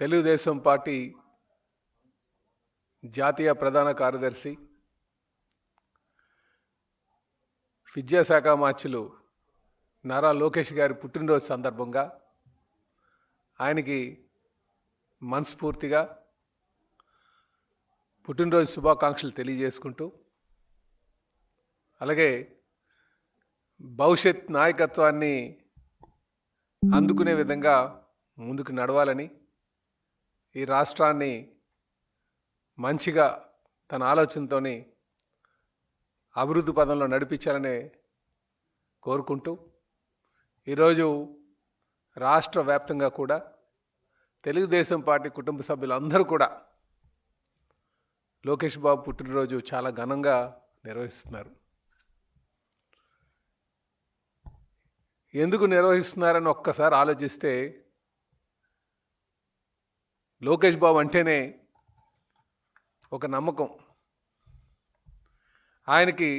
Telugu Desam party జాతీయ ప్రధాన కార్యదర్శి విద్యాశాఖ మార్చులు నారా లోకేష్ గారి పుట్టినరోజు సందర్భంగా ఆయనకి మనస్ఫూర్తిగా పుట్టినరోజు శుభాకాంక్షలు తెలియజేసుకుంటూ, అలాగే భవిష్యత్ నాయకత్వాన్ని అందుకునే విధంగా ముందుకు నడవాలని, ఈ రాష్ట్రాన్ని మంచిగా తన ఆలోచనతోని అభివృద్ధి పదంలో నడిపించాలని కోరుకుంటూ, ఈరోజు రాష్ట్ర వ్యాప్తంగా కూడా తెలుగుదేశం పార్టీ కుటుంబ సభ్యులందరూ కూడా లోకేష్ బాబు పుట్టినరోజు చాలా ఘనంగా నిర్వహిస్తున్నారు. ఎందుకు నిర్వహిస్తున్నారని ఒక్కసారి ఆలోచిస్తే, లోకేష్ బాబు అంటేనే ఒక నమ్మకం. ఆయనకి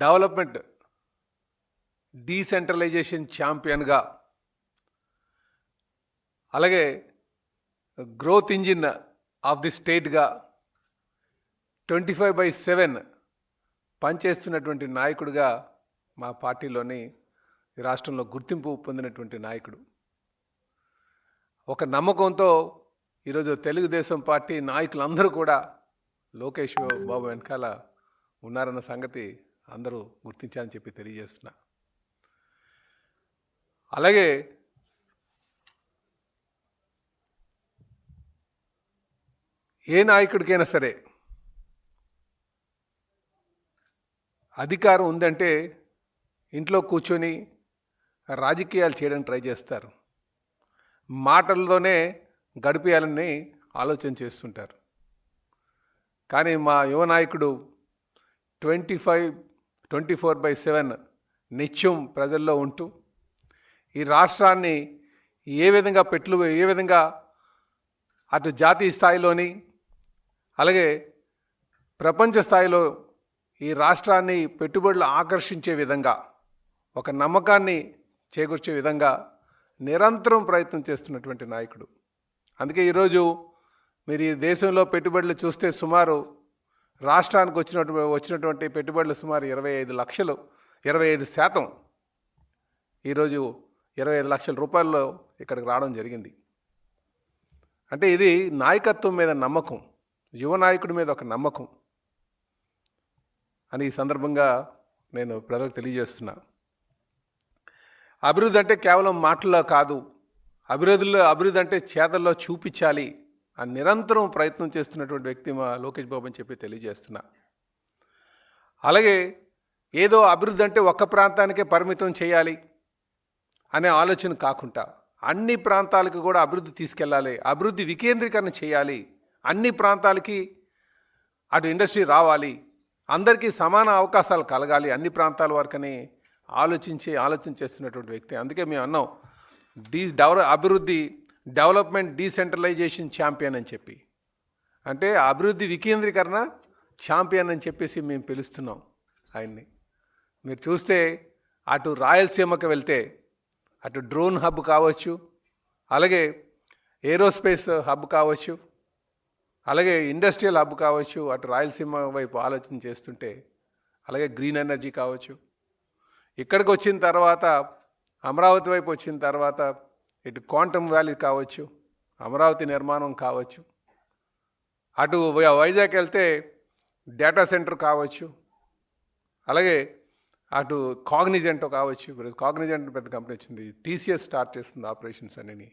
డెవలప్మెంట్ డీసెంట్రలైజేషన్ ఛాంపియన్గా, అలాగే గ్రోత్ ఇంజిన్ ఆఫ్ ది స్టేట్గా 25/7 పనిచేస్తున్నటువంటి నాయకుడిగా మా పార్టీలోని ఈ రాష్ట్రంలో గుర్తింపు పొందినటువంటి నాయకుడు. ఒక నమ్మకంతో ఈరోజు తెలుగుదేశం పార్టీ నాయకులందరూ కూడా లోకేష్ బాబు వెనకాల ఉన్నారన్న సంగతి అందరూ గుర్తించాలని చెప్పి తెలియజేస్తున్నా. అలాగే ఏ నాయకుడికైనా సరే అధికారం ఉందంటే ఇంట్లో కూర్చొని రాజకీయాలు చేయడానికి ట్రై చేస్తారు, మాటలతోనే గడిపేయాలని ఆలోచన చేస్తుంటారు. కానీ మా యువ నాయకుడు 24/7 నిత్యం ప్రజల్లో ఉంటూ ఈ రాష్ట్రాన్ని ఏ విధంగా అటు జాతీయ స్థాయిలోని అలాగే ప్రపంచ స్థాయిలో ఈ రాష్ట్రాన్ని పెట్టుబడులు ఆకర్షించే విధంగా, ఒక నమ్మకాన్ని చేకూర్చే విధంగా నిరంతరం ప్రయత్నం చేస్తున్నటువంటి నాయకుడు. అందుకే ఈరోజు మీరు ఈ దేశంలో పెట్టుబడులు చూస్తే సుమారు రాష్ట్రానికి వచ్చినటువంటి పెట్టుబడులు సుమారు 25% ఈరోజు 25 లక్షల రూపాయల్లో ఇక్కడికి రావడం జరిగింది. అంటే ఇది నాయకత్వం మీద నమ్మకం, యువ నాయకుడి మీద ఒక నమ్మకం అని ఈ సందర్భంగా నేను ప్రజలకు తెలియజేస్తున్నా. అభివృద్ధి అంటే కేవలం మాటల్లో కాదు, అభివృద్ధి అంటే చేతల్లో చూపించాలి అని నిరంతరం ప్రయత్నం చేస్తున్నటువంటి వ్యక్తి మా లోకేష్ బాబు అని చెప్పి తెలియజేస్తున్నా. అలాగే ఏదో అభివృద్ధి అంటే ఒక్క ప్రాంతానికే పరిమితం చేయాలి అనే ఆలోచన కాకుండా అన్ని ప్రాంతాలకు కూడా అభివృద్ధి తీసుకెళ్ళాలి, అభివృద్ధి వికేంద్రీకరణ చేయాలి, అన్ని ప్రాంతాలకి అటు ఇండస్ట్రీ రావాలి, అందరికీ సమాన అవకాశాలు కలగాలి, అన్ని ప్రాంతాల వరకని ఆలోచన చేస్తున్నటువంటి వ్యక్తి. అందుకే మేము అన్నాం డెవలప్మెంట్ డీసెంట్రలైజేషన్ ఛాంపియన్ అని చెప్పి, అంటే అభివృద్ధి వికేంద్రీకరణ ఛాంపియన్ అని చెప్పేసి మేము పిలుస్తున్నాం ఆయన్ని. మీరు చూస్తే అటు రాయలసీమకి వెళ్తే అటు డ్రోన్ హబ్ కావచ్చు, అలాగే ఏరోస్పేస్ హబ్ కావచ్చు, అలాగే ఇండస్ట్రియల్ హబ్ కావచ్చు, అటు రాయలసీమ వైపు ఆలోచన చేస్తుంటే, అలాగే గ్రీన్ ఎనర్జీ కావచ్చు, ఇక్కడికి వచ్చిన తర్వాత అమరావతి వైపు వచ్చిన తర్వాత ఇటు క్వాంటమ్ వ్యాలీ కావచ్చు, అమరావతి నిర్మాణం కావచ్చు, అటు వైజాగ్ వెళ్తే డేటా సెంటర్ కావచ్చు, అలాగే అటు కాగ్నిజెంట్ కావచ్చు. కాగ్నిజెంట్ పెద్ద కంపెనీ వచ్చింది, టీసీఎస్ స్టార్ట్ చేస్తుంది ఆపరేషన్స్ అని.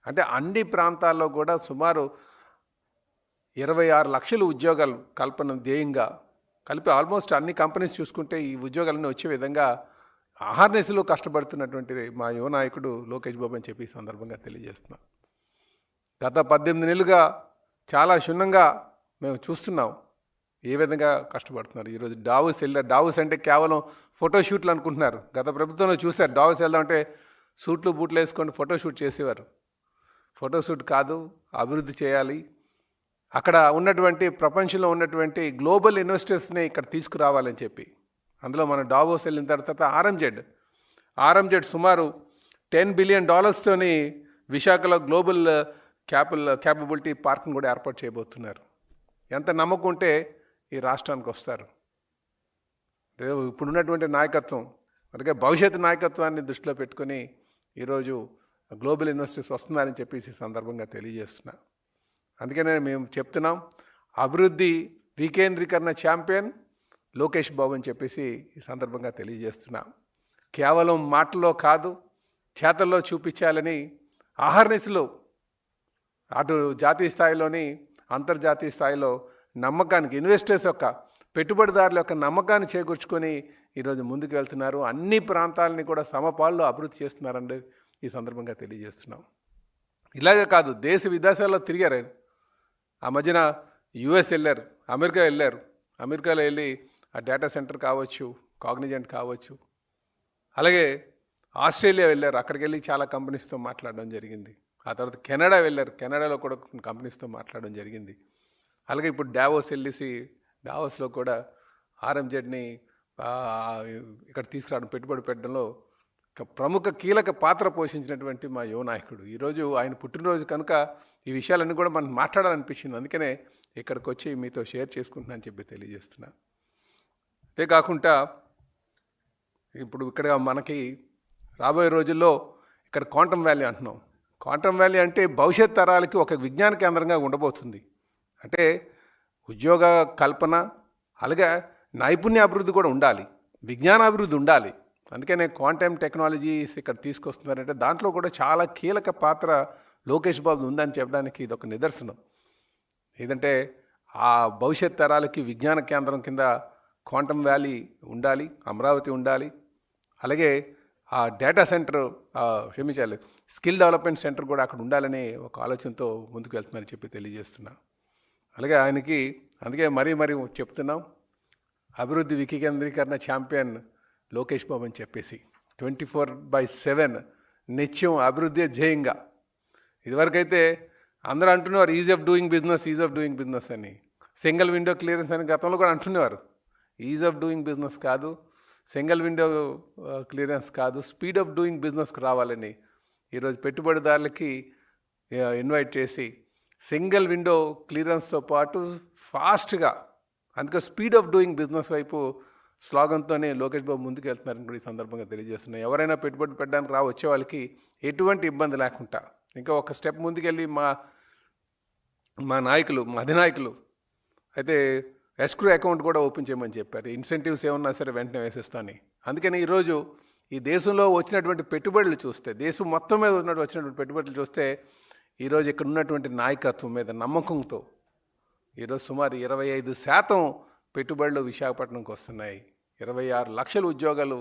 అంటే అన్ని ప్రాంతాల్లో కూడా సుమారు 26 లక్షల ఉద్యోగాలు కల్పన ధ్యేయంగా కలిపి ఆల్మోస్ట్ అన్ని కంపెనీస్ చూసుకుంటే ఈ ఉద్యోగాలన్నీ వచ్చే విధంగా అహర్నిశలో కష్టపడుతున్నటువంటి మా యువ నాయకుడు లోకేష్ బాబు అని చెప్పి ఈ సందర్భంగా తెలియజేస్తున్నాం. గత 18 నెలలుగా చాలా క్షుణ్ణంగా మేము చూస్తున్నాం ఏ విధంగా కష్టపడుతున్నారు. ఈరోజు డావోస్ అంటే కేవలం ఫోటోషూట్లు అనుకుంటున్నారు. గత ప్రభుత్వంలో చూస్తారు, డావోస్ వెళ్దామంటే సూట్లు బూట్లు వేసుకొని ఫోటోషూట్ చేసేవారు. ఫోటోషూట్ కాదు, అభివృద్ధి చేయాలి, అక్కడ ఉన్నటువంటి ప్రపంచంలో ఉన్నటువంటి గ్లోబల్ ఇన్వెస్టర్స్ని ఇక్కడ తీసుకురావాలని చెప్పి. అందులో మన డావోస్ వెళ్ళిన తర్వాత ఆర్ఎంజెడ్ సుమారు $10 బిలియన్ విశాఖలో గ్లోబల్ క్యాపబిలిటీ పార్క్ను కూడా ఏర్పాటు చేయబోతున్నారు. ఎంత నమ్మకం ఉంటే ఈ రాష్ట్రానికి వస్తారు. ఇప్పుడున్నటువంటి నాయకత్వం అలాగే భవిష్యత్తు నాయకత్వాన్ని దృష్టిలో పెట్టుకొని ఈరోజు గ్లోబల్ ఇన్వెస్టర్స్ వస్తున్నారని చెప్పేసి సందర్భంగా తెలియజేస్తున్నా. అందుకనే మేము చెప్తున్నాం, అభివృద్ధి వికేంద్రీకరణ ఛాంపియన్ లోకేష్ బాబు అని చెప్పేసి ఈ సందర్భంగా తెలియజేస్తున్నాం. కేవలం మాటల్లో కాదు, చేతల్లో చూపించాలని ఆహర్నిశలు అటు జాతీయ స్థాయిలోని అంతర్జాతీయ స్థాయిలో నమ్మకానికి, ఇన్వెస్టర్స్ యొక్క పెట్టుబడిదారుల యొక్క నమ్మకాన్ని చేకూర్చుకొని ఈరోజు ముందుకు వెళ్తున్నారు. అన్ని ప్రాంతాలని కూడా సమపాల్లో అభివృద్ధి చేస్తున్నారండి ఈ సందర్భంగా తెలియజేస్తున్నాం. ఇలాగే కాదు, దేశ విదేశాల్లో తిరిగారు ఆయన. ఆ మధ్యన యుఎస్ వెళ్ళారు, అమెరికా వెళ్ళారు. అమెరికాలో వెళ్ళి ఆ డేటా సెంటర్ కావచ్చు, కాగ్నిజెంట్ కావచ్చు, అలాగే ఆస్ట్రేలియా వెళ్ళారు. అక్కడికి వెళ్ళి చాలా కంపెనీస్తో మాట్లాడడం జరిగింది. ఆ తర్వాత కెనడా వెళ్ళారు, కెనడాలో కూడా కంపెనీస్తో మాట్లాడడం జరిగింది. అలాగే ఇప్పుడు డావోస్ వెళ్ళేసి డావోస్లో కూడా ఆర్ఎంజెడ్ని ఇక్కడ తీసుకురావడం, పెట్టుబడి పెట్టడంలో ప్రముఖ కీలక పాత్ర పోషించినటువంటి మా యువ నాయకుడు. ఈరోజు ఆయన పుట్టినరోజు కనుక ఈ విషయాలన్నీ కూడా మనం మాట్లాడాలనిపించింది. అందుకనే ఇక్కడికి వచ్చి మీతో షేర్ చేసుకుంటున్నానని చెప్పి తెలియజేస్తున్నా. అంతేకాకుండా ఇప్పుడు ఇక్కడ మనకి రాబోయే రోజుల్లో ఇక్కడ క్వాంటమ్ వ్యాలీ అంటున్నాం. క్వాంటమ్ వ్యాలీ అంటే భవిష్యత్ తరాలకి ఒక విజ్ఞాన కేంద్రంగా ఉండబోతుంది. అంటే ఉద్యోగ కల్పన అలాగే నైపుణ్య అభివృద్ధి కూడా ఉండాలి, విజ్ఞానాభివృద్ధి ఉండాలి. అందుకనే క్వాంటమ్ టెక్నాలజీస్ ఇక్కడ తీసుకొస్తున్నారంటే దాంట్లో కూడా చాలా కీలక పాత్ర లోకేష్ బాబు ఉందని చెప్పడానికి ఇది ఒక నిదర్శనం. ఏదంటే ఆ భవిష్యత్ తరాలకి విజ్ఞాన కేంద్రం కింద క్వాంటమ్ వ్యాలీ ఉండాలి, అమరావతి ఉండాలి. అలాగే ఆ డేటా సెంటర్, క్షమించాలి, స్కిల్ డెవలప్మెంట్ సెంటర్ కూడా అక్కడ ఉండాలని ఒక ఆలోచనతో ముందుకు వెళ్తున్నారని చెప్పి తెలియజేస్తున్నా. అలాగే ఆయనకి అందుకే మరీ చెప్తున్నాం, అభివృద్ధి వికేంద్రీకరణ ఛాంపియన్ లోకేష్ బాబు అని చెప్పేసి 24/7 నిత్యం అభివృద్ధి ధ్యేయంగా. ఇదివరకైతే అందరూ అంటున్నారు ఈజ్ ఆఫ్ డూయింగ్ బిజినెస్ అని, సింగిల్ విండో క్లియరెన్స్ అని గతంలో కూడా అంటున్నారు. ఈజ్ ఆఫ్ డూయింగ్ బిజినెస్ కాదు, సింగిల్ విండో క్లియరెన్స్ కాదు, స్పీడ్ ఆఫ్ డూయింగ్ బిజినెస్కి రావాలని ఈరోజు పెట్టుబడిదారులకి ఇన్వైట్ చేసి సింగిల్ విండో క్లియరెన్స్తో పాటు ఫాస్ట్గా, అందుకే స్పీడ్ ఆఫ్ డూయింగ్ బిజినెస్ వైపు స్లోగన్తోనే లోకేష్ బాబు ముందుకు వెళ్తున్నారని కూడా ఈ సందర్భంగా తెలియజేస్తున్నాయి. ఎవరైనా పెట్టుబడి పెట్టడానికి వచ్చే వాళ్ళకి ఎటువంటి ఇబ్బంది లేకుండా ఇంకా ఒక స్టెప్ ముందుకెళ్ళి మా నాయకులు, మా అధినాయకులు అయితే ఎస్క్రూ అకౌంట్ కూడా ఓపెన్ చేయమని చెప్పారు. ఇన్సెంటివ్స్ ఏమన్నా సరే వెంటనే వేసేస్తాను. అందుకని ఈరోజు ఈ దేశంలో వచ్చినటువంటి పెట్టుబడులు చూస్తే, దేశం మొత్తం మీద వచ్చినటువంటి పెట్టుబడులు చూస్తే ఈరోజు ఇక్కడ ఉన్నటువంటి నాయకత్వం మీద నమ్మకంతో ఈరోజు సుమారు 25% పెట్టుబడులు విశాఖపట్నంకి వస్తున్నాయి. 26 లక్షల ఉద్యోగాలు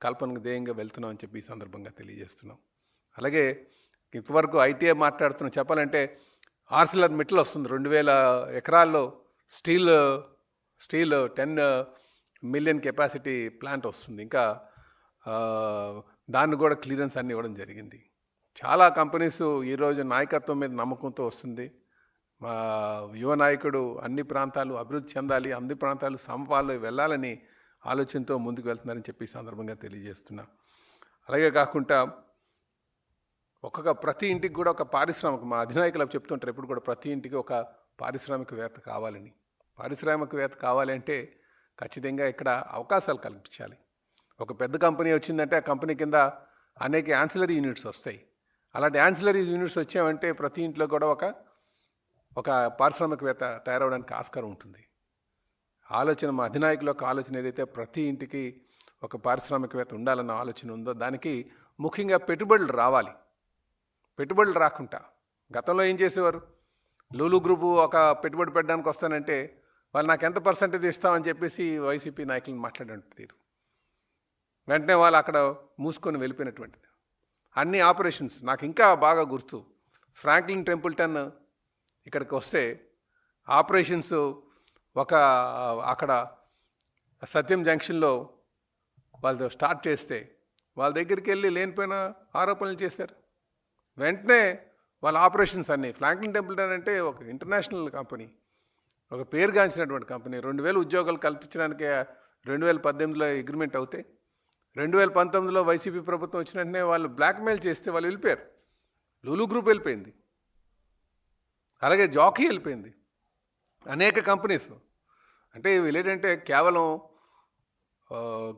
కల్పనకు ధ్యేయంగా వెళ్తున్నామని చెప్పి ఈ సందర్భంగా తెలియజేస్తున్నాం. అలాగే ఇంతవరకు ఐటీఐ మాట్లాడుతున్నాం. చెప్పాలంటే ఆర్సిలర్ మిట్టల్ వస్తుంది, 2000 ఎకరాల్లో స్టీల్ 10 మిలియన్ కెపాసిటీ ప్లాంట్ వస్తుంది. ఇంకా దాన్ని కూడా క్లియరెన్స్ అన్నీ ఇవ్వడం జరిగింది. చాలా కంపెనీస్ ఈరోజు నాయకత్వం మీద నమ్మకంతో వస్తుంది. మా యువ నాయకుడు అన్ని ప్రాంతాలు అభివృద్ధి చెందాలి, అన్ని ప్రాంతాలు సమపాల్లో వెళ్ళాలని ఆలోచనతో ముందుకు వెళ్తున్నారని చెప్పి ఈ సందర్భంగా తెలియజేస్తున్నా. అలాగే కాకుండా ప్రతి ఇంటికి కూడా ఒక పారిశ్రామిక, మా అధినాయకులు చెప్తుంటారు ఎప్పుడు కూడా, ప్రతి ఇంటికి ఒక పారిశ్రామికవేత్త కావాలని. పారిశ్రామికవేత్త కావాలంటే ఖచ్చితంగా ఇక్కడ అవకాశాలు కల్పించాలి. ఒక పెద్ద కంపెనీ వచ్చిందంటే ఆ కంపెనీ కింద అనేక యాన్సిలరీ యూనిట్స్ వస్తాయి. అలాంటి యాన్సిలరీ యూనిట్స్ వచ్చామంటే ప్రతి ఇంట్లో కూడా ఒక పారిశ్రామికవేత్త తయారవడానికి ఆస్కారం ఉంటుంది. ఆలోచన, మా అధినాయకుల యొక్క ఆలోచన ఏదైతే ప్రతి ఇంటికి ఒక పారిశ్రామికవేత్త ఉండాలన్న ఆలోచన ఉందో దానికి ముఖ్యంగా పెట్టుబడులు రావాలి. పెట్టుబడులు రాకుండా గతంలో ఏం చేసేవారు, లూలు గ్రూపు ఒక పెట్టుబడి పెట్టడానికి వస్తానంటే వాళ్ళు నాకు ఎంత పర్సెంటేజ్ ఇస్తామని చెప్పేసి వైసీపీ నాయకులను మాట్లాడినట్టు వెంటనే వాళ్ళు అక్కడ మూసుకొని వెళ్ళిపోయినటువంటిది. అన్ని ఆపరేషన్స్ నాకు ఇంకా బాగా గుర్తు. ఫ్రాంక్లిన్ టెంపుల్టన్ ఇక్కడికి వస్తే ఆపరేషన్స్ అక్కడ సత్యం జంక్షన్లో వాళ్ళు స్టార్ట్ చేస్తే వాళ్ళ దగ్గరికి వెళ్ళి లేనిపోయిన ఆరోపణలు చేశారు. వెంటనే వాళ్ళ ఆపరేషన్స్ అన్నీ, ఫ్రాంక్లిన్ టెంపుల్టన్ అంటే ఒక ఇంటర్నేషనల్ కంపెనీ, ఒక పేరుగాంచినటువంటి కంపెనీ. 2000 ఉద్యోగాలు కల్పించడానికి 2018లో అగ్రిమెంట్ అవుతాయి. 2019లో వైసీపీ ప్రభుత్వం వచ్చిన వెంటనే వాళ్ళు బ్లాక్మెయిల్ చేస్తే వాళ్ళు వెళ్ళిపోయారు. లూలు గ్రూప్ వెళ్ళిపోయింది, అలాగే జాకీ వెళ్ళిపోయింది, అనేక కంపెనీస్. అంటే వీళ్ళేంటంటే కేవలం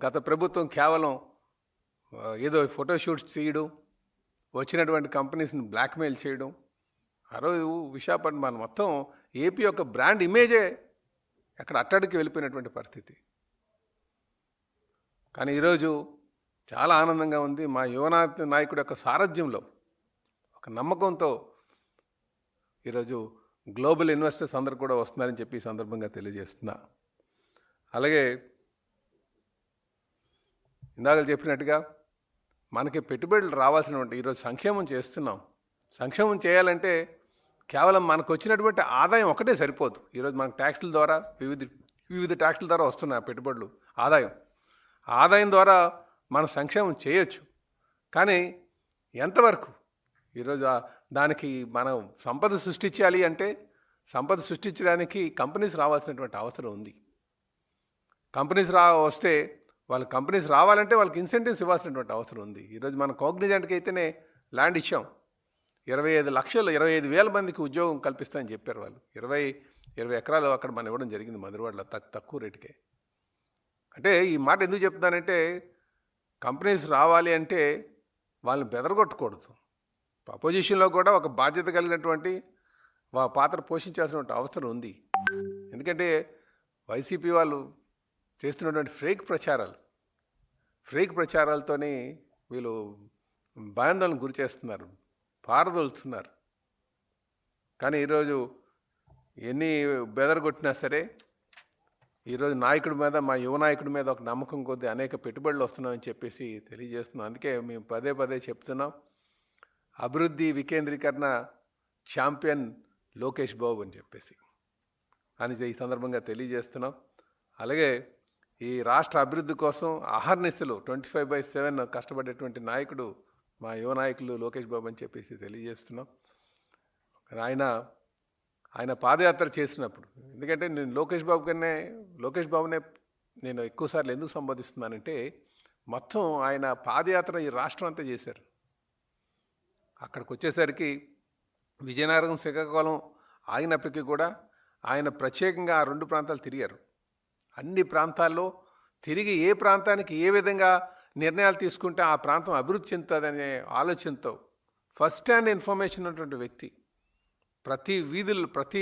గత ప్రభుత్వం కేవలం ఏదో ఫోటోషూట్స్ తీయడం, వచ్చినటువంటి కంపెనీస్ని బ్లాక్మెయిల్ చేయడం. ఆ రోజు విశాఖపట్నం మొత్తం ఏపీ యొక్క బ్రాండ్ ఇమేజే అక్కడ అట్టడికి వెళ్ళిపోయినటువంటి పరిస్థితి. కానీ ఈరోజు చాలా ఆనందంగా ఉంది. మా నాయకుడి యొక్క సారథ్యంలో ఒక నమ్మకంతో ఈరోజు గ్లోబల్ ఇన్వెస్టర్స్ అందరు కూడా వస్తున్నారని చెప్పి ఈ సందర్భంగా తెలియజేస్తున్నా. అలాగే ఇందాక చెప్పినట్టుగా మనకి పెట్టుబడులు రావాల్సినటువంటి ఈరోజు సంక్షేమం చేస్తున్నాం. సంక్షేమం చేయాలంటే కేవలం మనకు వచ్చినటువంటి ఆదాయం ఒకటే సరిపోదు. ఈరోజు మనకు ట్యాక్సుల ద్వారా వివిధ ట్యాక్సుల ద్వారా వస్తున్నాయి పెట్టుబడులు, ఆదాయం ద్వారా మనం సంక్షేమం చేయొచ్చు. కానీ ఎంతవరకు ఈరోజు దానికి మనం సంపద సృష్టించాలి అంటే సంపద సృష్టించడానికి కంపెనీస్ రావాల్సినటువంటి అవసరం ఉంది. కంపెనీస్ వస్తే కంపెనీస్ రావాలంటే వాళ్ళకి ఇన్సెంటివ్స్ ఇవ్వాల్సినటువంటి అవసరం ఉంది. ఈరోజు మన కాగ్నిజెంట్కి అయితేనే ల్యాండ్ ఇచ్చాం, 25,000 మందికి ఉద్యోగం కల్పిస్తామని చెప్పారు వాళ్ళు. 20 ఎకరాలు అక్కడ మనం ఇవ్వడం జరిగింది మధురవాడలో తక్కువ రేటుకే. అంటే ఈ మాట ఎందుకు చెప్తున్నానంటే కంపెనీస్ రావాలి అంటే వాళ్ళని బెదరగొట్టకూడదు. అపోజిషన్లో కూడా ఒక బాధ్యత కలిగినటువంటి పాత్ర పోషించాల్సిన అవసరం ఉంది. ఎందుకంటే వైసీపీ వాళ్ళు చేస్తున్నటువంటి ఫేక్ ప్రచారాలతోనే వీళ్ళు భయాందోళన గురి చేస్తున్నారు, పారదోలుతున్నారు. కానీ ఈరోజు ఎన్ని బెదరగొట్టినా సరే ఈరోజు నాయకుడి మీద, మా యువ నాయకుడి మీద ఒక నమ్మకం కొద్దీ అనేక పెట్టుబడులు వస్తున్నామని చెప్పేసి తెలియజేస్తున్నాం. అందుకే మేము పదే చెప్తున్నాం, అభివృద్ధి వికేంద్రీకరణ ఛాంపియన్ లోకేష్ బాబు అని చెప్పేసి ఈ సందర్భంగా తెలియజేస్తున్నాం. అలాగే ఈ రాష్ట్ర అభివృద్ధి కోసం అహర్నిశలు 24/7 కష్టపడేటువంటి నాయకుడు మా యువ నాయకులు లోకేష్ బాబు అని చెప్పేసి తెలియజేస్తున్నాం. ఆయన పాదయాత్ర చేసినప్పుడు, ఎందుకంటే నేను లోకేష్ బాబునే నేను ఎక్కువసార్లు ఎందుకు సంబోధిస్తున్నానంటే మొత్తం ఆయన పాదయాత్ర ఈ రాష్ట్రం అంతా చేశారు. అక్కడికి వచ్చేసరికి విజయనగరం, శ్రీకాకుళం ఆగినప్పటికీ కూడా ఆయన ప్రత్యేకంగా ఆ 2 ప్రాంతాలు తిరిగారు. అన్ని ప్రాంతాల్లో తిరిగి ఏ ప్రాంతానికి ఏ విధంగా నిర్ణయాలు తీసుకుంటే ఆ ప్రాంతం అభివృద్ధి చెందుతుందనే ఆలోచనతో ఫస్ట్ హ్యాండ్ ఇన్ఫర్మేషన్ ఉన్నటువంటి వ్యక్తి. ప్రతి వీధులు, ప్రతి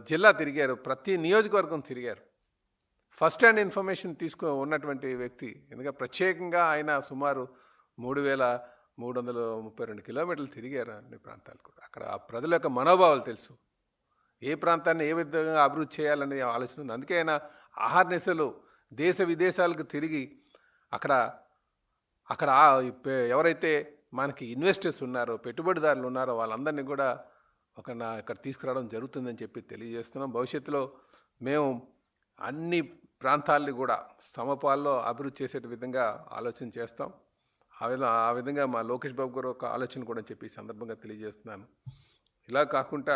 జిల్లా తిరిగారు, ప్రతి నియోజకవర్గం తిరిగారు. ఫస్ట్ హ్యాండ్ ఇన్ఫర్మేషన్ ఉన్నటువంటి వ్యక్తి. ఎందుకంటే ప్రత్యేకంగా ఆయన సుమారు 3,332 కిలోమీటర్లు తిరిగారు అన్ని ప్రాంతాలు కూడా. అక్కడ ఆ ప్రజల యొక్క మనోభావాలు తెలుసు, ఏ ప్రాంతాన్ని ఏ విధంగా అభివృద్ధి చేయాలనే ఆలోచన ఉంది. అందుకే ఆయన ఆహార్నిశలు దేశ విదేశాలకు తిరిగి అక్కడ ఎవరైతే మనకి ఇన్వెస్టర్స్ ఉన్నారో, పెట్టుబడిదారులు ఉన్నారో వాళ్ళందరినీ కూడా ఇక్కడ తీసుకురావడం జరుగుతుందని చెప్పి తెలియజేస్తున్నాం. భవిష్యత్తులో మేము అన్ని ప్రాంతాలని కూడా సమపాల్లో అభివృద్ధి చేసే విధంగా ఆలోచన చేస్తాం. ఆ విధంగా మా లోకేష్ బాబు గారు ఒక ఆలోచన కూడా చెప్పి ఈ సందర్భంగా తెలియజేస్తున్నాను. ఇలా కాకుండా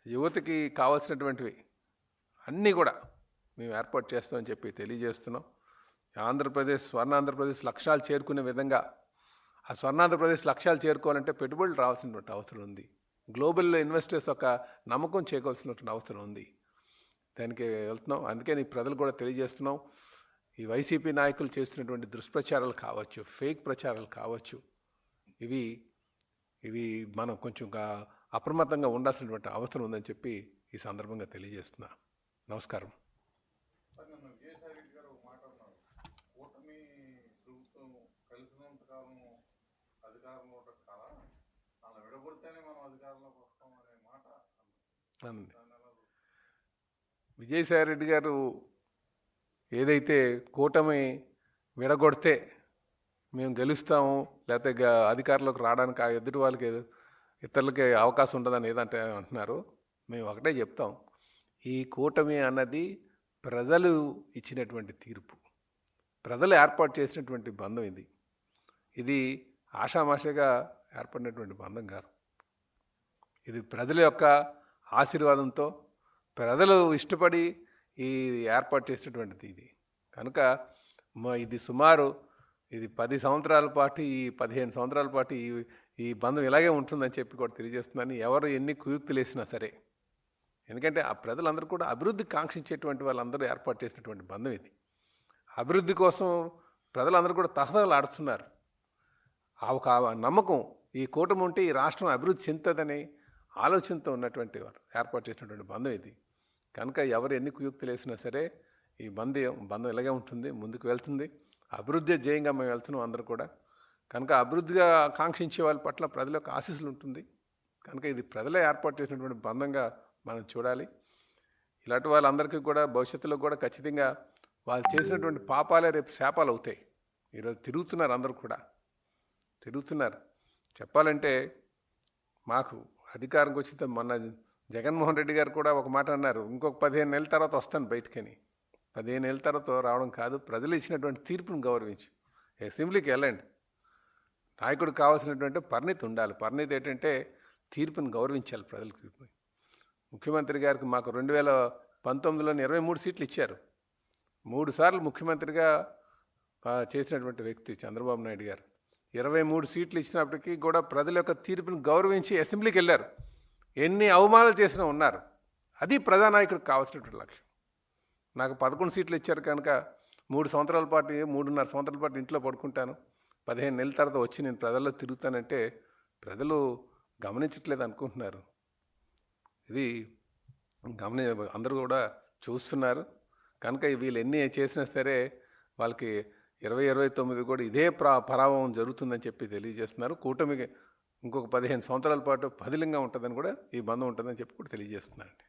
యువతకి కావాల్సినటువంటివి అన్నీ కూడా మేము ఏర్పాటు చేస్తామని చెప్పి తెలియజేస్తున్నాం. స్వర్ణాంధ్రప్రదేశ్ లక్ష్యాలు చేరుకునే విధంగా, ఆ స్వర్ణాంధ్రప్రదేశ్ లక్ష్యాలు చేరుకోవాలంటే పెట్టుబడులు రావాల్సినటువంటి అవసరం ఉంది. గ్లోబల్ ఇన్వెస్టర్స్ ఒక నమ్మకం చేయవలసినటువంటి అవసరం ఉంది. దానికి వెళ్తున్నాం. అందుకే ప్రజలు కూడా తెలియజేస్తున్నాం, ఈ వైసీపీ నాయకులు చేస్తున్నటువంటి దుష్ప్రచారాలు కావచ్చు, ఫేక్ ప్రచారాలు కావచ్చు, ఇవి మనం కొంచెం అప్రమత్తంగా ఉండాల్సినటువంటి అవసరం ఉందని చెప్పి ఈ సందర్భంగా తెలియజేస్తున్నా. నమస్కారం. విజయసాయి రెడ్డి గారు ఏదైతే కూటమి విడగొడితే మేము గెలుస్తాము, లేకపోతే అధికారంలోకి రావడానికి ఆ ఎదుటి వాళ్ళకి ఇతరులకి అవకాశం ఉండదని ఏదంటే అంటున్నారు. మేము ఒకటే చెప్తాం, ఈ కూటమి అన్నది ప్రజలు ఇచ్చినటువంటి తీర్పు, ప్రజలు ఏర్పాటు చేసినటువంటి బంధం. ఇది ఆషామాషగా ఏర్పడినటువంటి బంధం కాదు. ఇది ప్రజల యొక్క ఆశీర్వాదంతో, ప్రజలు ఇష్టపడి ఏర్పాటు చేసినటువంటిది ఇది. కనుక ఇది సుమారు 10 సంవత్సరాల పాటు, 15 సంవత్సరాల పాటు ఈ బంధం ఇలాగే ఉంటుందని చెప్పి కూడా తెలియజేస్తున్నాను. ఎవరు ఎన్ని కుయుక్తులు వేసినా సరే, ఎందుకంటే ఆ ప్రజలందరూ కూడా అభివృద్ధి కాంక్షించేటువంటి వాళ్ళందరూ ఏర్పాటు చేసినటువంటి బంధం ఇది. అభివృద్ధి కోసం ప్రజలందరూ కూడా తహతహలాడుతున్నారు. ఆ ఒక నమ్మకం, ఈ కూటమి ఉంటే ఈ రాష్ట్రం అభివృద్ధి చెందుతుందనే ఆలోచనతో ఉన్నటువంటి వారు ఏర్పాటు చేసినటువంటి బంధం ఇది. కనుక ఎవరు ఎన్ని కుయుక్తులు వేసినా సరే ఈ బంధం ఇలాగే ఉంటుంది, ముందుకు వెళ్తుంది. అభివృద్ధి జయంగా మేము వెళ్తున్నాం అందరూ కూడా. కనుక అభివృద్ధిగా కాంక్షించే వాళ్ళ పట్ల ప్రజల యొక్క ఆశీస్సులు ఉంటుంది. కనుక ఇది ప్రజలే ఏర్పాటు చేసినటువంటి బంధంగా మనం చూడాలి. ఇలాంటి వాళ్ళందరికీ కూడా భవిష్యత్తులో కూడా ఖచ్చితంగా వాళ్ళు చేసినటువంటి పాపాలే రేపు శాపాలు అవుతాయి. ఈరోజు తిరుగుతున్నారు, అందరూ కూడా తిరుగుతున్నారు. చెప్పాలంటే మాకు అధికారంకి వచ్చిన మొన్న జగన్మోహన్ రెడ్డి గారు కూడా ఒక మాట అన్నారు, ఇంకొక 15 నెలల తర్వాత వస్తాను బయటకని. 15 నెలల తర్వాత రావడం కాదు, ప్రజలు ఇచ్చినటువంటి తీర్పును గౌరవించి అసెంబ్లీకి వెళ్ళండి. నాయకుడికి కావాల్సినటువంటి పరిణితి ఉండాలి. పరిణితి ఏంటంటే తీర్పును గౌరవించాలి, ప్రజల తీర్పుని. ముఖ్యమంత్రి గారికి మాకు 2019లో 23 సీట్లు ఇచ్చారు. 3 సార్లు ముఖ్యమంత్రిగా చేసినటువంటి వ్యక్తి చంద్రబాబు నాయుడు గారు. 23 సీట్లు ఇచ్చినప్పటికీ కూడా ప్రజల యొక్క తీర్పును గౌరవించి అసెంబ్లీకి వెళ్ళారు. ఎన్ని అవమానాలు చేసినా ఉన్నారు. అది ప్రజానాయకుడికి కావాల్సినటువంటి లక్ష్యం. నాకు 11 సీట్లు ఇచ్చారు కనుక 3 సంవత్సరాల పాటు 3.5 సంవత్సరాల పాటు ఇంట్లో పడుకుంటాను, 15 నెలల తర్వాత వచ్చి నేను ప్రజల్లో తిరుగుతానంటే ప్రజలు గమనించట్లేదు అనుకుంటున్నారు. ఇది అందరూ కూడా చూస్తున్నారు. కనుక వీళ్ళు ఎన్ని చేసినా సరే వాళ్ళకి 2029 కూడా ఇదే పరాభవం జరుగుతుందని చెప్పి తెలియజేస్తున్నారు. కూటమికి ఇంకొక 15 సంవత్సరాల పాటు పదిలంగా ఉంటుందని కూడా ఈ బంధం ఉంటుందని చెప్పి కూడా తెలియజేస్తున్నారండి.